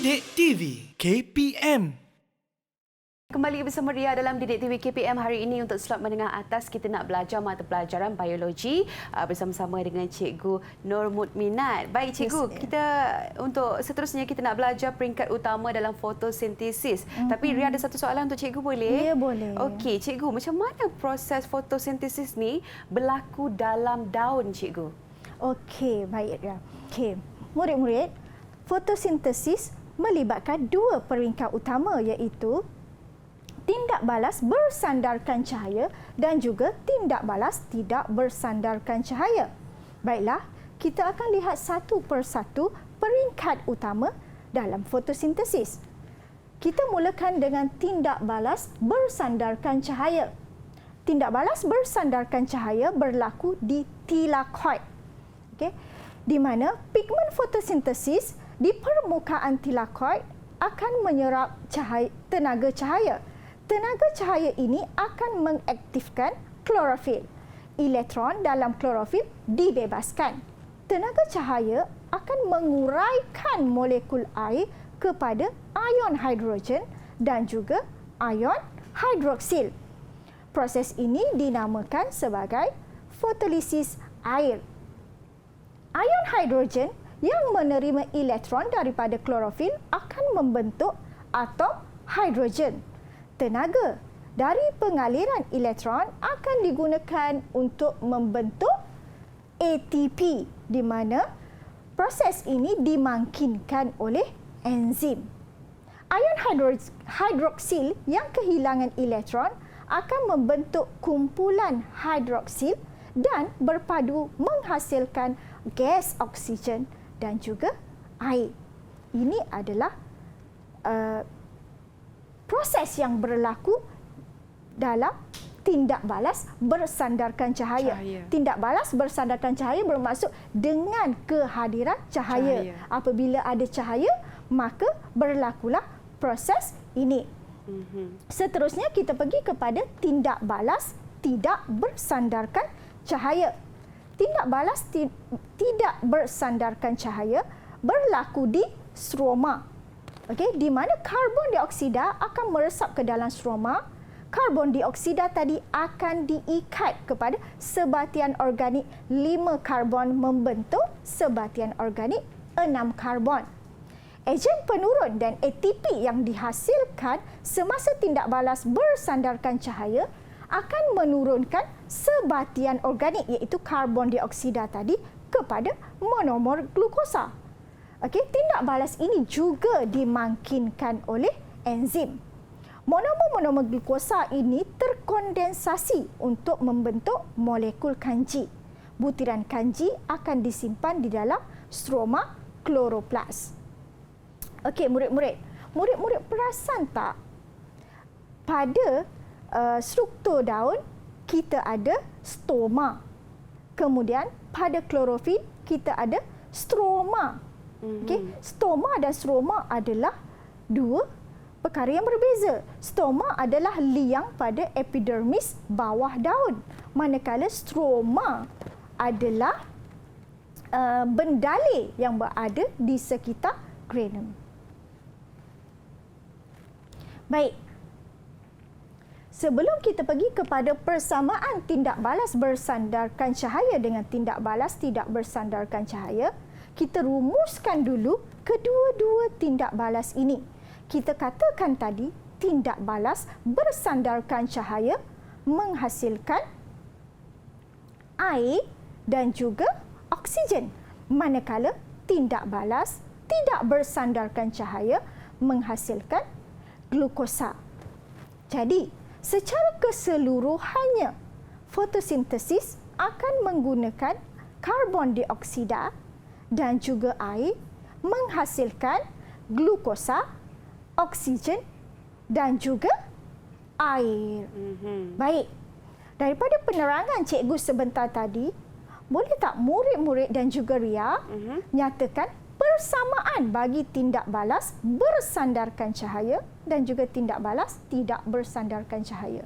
Didik TV KPM. Kembali bersama Ria dalam Didik TV KPM hari ini untuk slot menengah atas kita nak belajar mata pelajaran biologi bersama-sama dengan Cikgu Nur Mutminat. Baik Cikgu, kita untuk seterusnya kita nak belajar peringkat utama dalam fotosintesis. Tapi Ria ada satu soalan untuk Cikgu, boleh? Ya, boleh. Okey, Cikgu, macam mana proses fotosintesis ni berlaku dalam daun, Cikgu? Okey, baik Ria. Okey, murid-murid, fotosintesis melibatkan dua peringkat utama iaitu tindak balas bersandarkan cahaya dan juga tindak balas tidak bersandarkan cahaya. Baiklah, kita akan lihat satu persatu peringkat utama dalam fotosintesis. Kita mulakan dengan tindak balas bersandarkan cahaya. Tindak balas bersandarkan cahaya berlaku di tilakoid. Okey, di mana pigmen fotosintesis di permukaan tilakoid akan menyerap tenaga cahaya. Tenaga cahaya ini akan mengaktifkan klorofil. Elektron dalam klorofil dibebaskan. Tenaga cahaya akan menguraikan molekul air kepada ion hidrogen dan juga ion hidroksil. Proses ini dinamakan sebagai fotolisis air. Ion hidrogen yang menerima elektron daripada klorofil akan membentuk atom hidrogen. Tenaga dari pengaliran elektron akan digunakan untuk membentuk ATP, di mana proses ini dimungkinkan oleh enzim. Ion hidroksil yang kehilangan elektron akan membentuk kumpulan hidroksil dan berpadu menghasilkan gas oksigen dan juga air. Ini adalah proses yang berlaku dalam tindak balas bersandarkan cahaya. Tindak balas bersandarkan cahaya bermaksud dengan kehadiran cahaya. Apabila ada cahaya, maka berlakulah proses ini. Seterusnya kita pergi kepada tindak balas tidak bersandarkan cahaya. Tindak balas tidak bersandarkan cahaya berlaku di stroma. Okey, di mana karbon dioksida akan meresap ke dalam stroma. Karbon dioksida tadi akan diikat kepada sebatian organik 5 karbon membentuk sebatian organik 6 karbon. Ejen penurun dan ATP yang dihasilkan semasa tindak balas bersandarkan cahaya akan menurunkan sebatian organik iaitu karbon dioksida tadi kepada monomer glukosa. Okey, tindak balas ini juga dimungkinkan oleh enzim. Monomer-monomer glukosa ini terkondensasi untuk membentuk molekul kanji. Butiran kanji akan disimpan di dalam stroma kloroplas. Okey, murid-murid. Murid-murid perasan tak pada struktur daun kita ada stoma. Kemudian pada klorofil kita ada stroma. Okay. Stoma dan stroma adalah dua perkara yang berbeza. Stoma adalah liang pada epidermis bawah daun, manakala stroma adalah bendalai yang berada di sekitar granum. Baik. Sebelum kita pergi kepada persamaan tindak balas bersandarkan cahaya dengan tindak balas tidak bersandarkan cahaya, kita rumuskan dulu kedua-dua tindak balas ini. Kita katakan tadi tindak balas bersandarkan cahaya menghasilkan air dan juga oksigen, manakala tindak balas tidak bersandarkan cahaya menghasilkan glukosa. Jadi, secara keseluruhannya fotosintesis akan menggunakan karbon dioksida dan juga air menghasilkan glukosa, oksigen dan juga air. Baik. Daripada penerangan cikgu sebentar tadi, boleh tak murid-murid dan juga Ria nyatakan persamaan bagi tindak balas bersandarkan cahaya dan juga tindak balas tidak bersandarkan cahaya?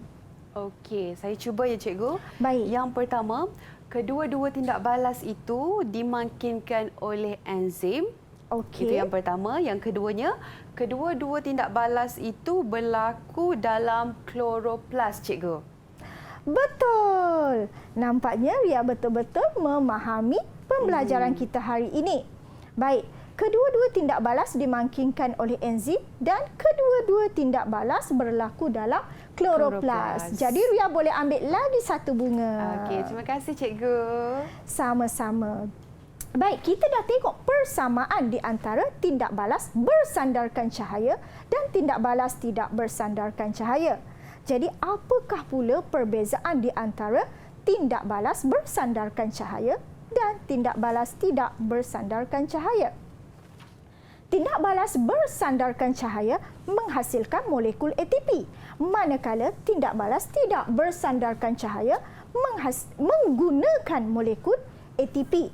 Okey, saya cuba ya cikgu. Baik. Yang pertama, kedua-dua tindak balas itu dimungkinkan oleh enzim Okey. Itu yang pertama. Yang keduanya, kedua-dua tindak balas itu berlaku dalam kloroplas, cikgu. Betul. Nampaknya Ria betul-betul memahami pembelajaran kita hari ini. Baik, kedua-dua tindak balas dimangkingkan oleh enzim dan kedua-dua tindak balas berlaku dalam kloroplas. Jadi Ria boleh ambil lagi satu bunga. Okey, terima kasih cikgu. Sama-sama. Baik, kita dah tengok persamaan di antara tindak balas bersandarkan cahaya dan tindak balas tidak bersandarkan cahaya. Jadi, apakah pula perbezaan di antara tindak balas bersandarkan cahaya dan tindak balas tidak bersandarkan cahaya? Tindak balas bersandarkan cahaya menghasilkan molekul ATP, manakala tindak balas tidak bersandarkan cahaya menggunakan molekul ATP.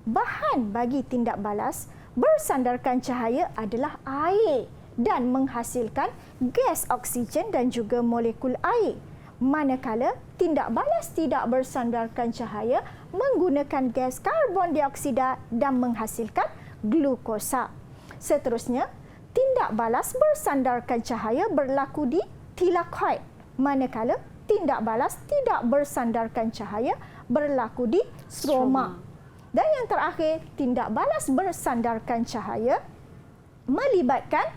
Bahan bagi tindak balas bersandarkan cahaya adalah air dan menghasilkan gas oksigen dan juga molekul air. Manakala tindak balas tidak bersandarkan cahaya menggunakan gas karbon dioksida dan menghasilkan glukosa. Seterusnya, tindak balas bersandarkan cahaya berlaku di tilakoid, manakala tindak balas tidak bersandarkan cahaya berlaku di stroma. Dan yang terakhir, tindak balas bersandarkan cahaya melibatkan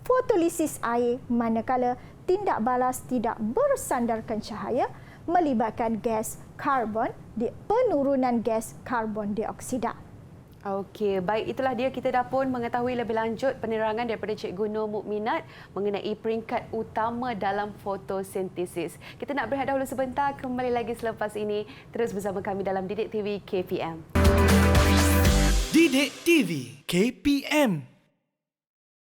fotolisis air, manakala tindak balas tidak bersandarkan cahaya melibatkan gas karbon, penurunan gas karbon dioksida. Okey, baik, itulah dia, kita dah pun mengetahui lebih lanjut penerangan daripada Cikgu Nur Mukminat mengenai peringkat utama dalam fotosintesis. Kita nak berehat dahulu sebentar, kembali lagi selepas ini. Terus bersama kami dalam Didik TV KPM. Didik TV KPM.